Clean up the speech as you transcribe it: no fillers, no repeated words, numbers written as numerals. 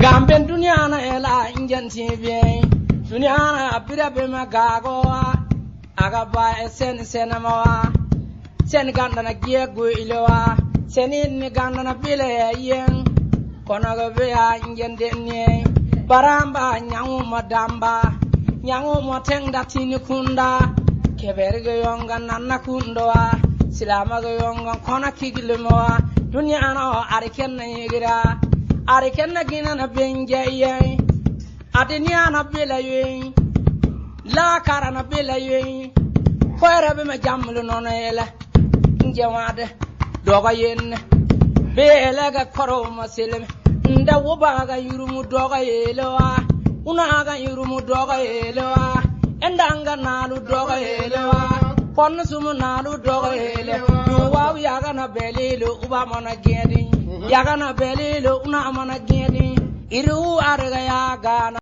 Gamben dunyana ela injan TV dunyana apira bema gagoa agaba esen senamawa sen gandana giego ilowa senin ni gandana bile yen konaga beya injan denye baramba nyangu madamba nyangu motengda tini kunda keberge yonga nanna kundowa silama ga yonga kona kigilmowa dunyana arikenna yigira Arikenna gina na benja ye Adinia na bila ye La kara na bila ye Kwere be me jamlu no ele Njawade Doga yen Bele ga koro masilem Nda woba ga yurumu doga yelewa Una ga yurumu doga yelewa Endanga nalu doga yelewa Pon sumu nalu doga yelewa Nuwa yaga na belilo uba mana gedi Yagana belilo una amana gedi iru arga yaga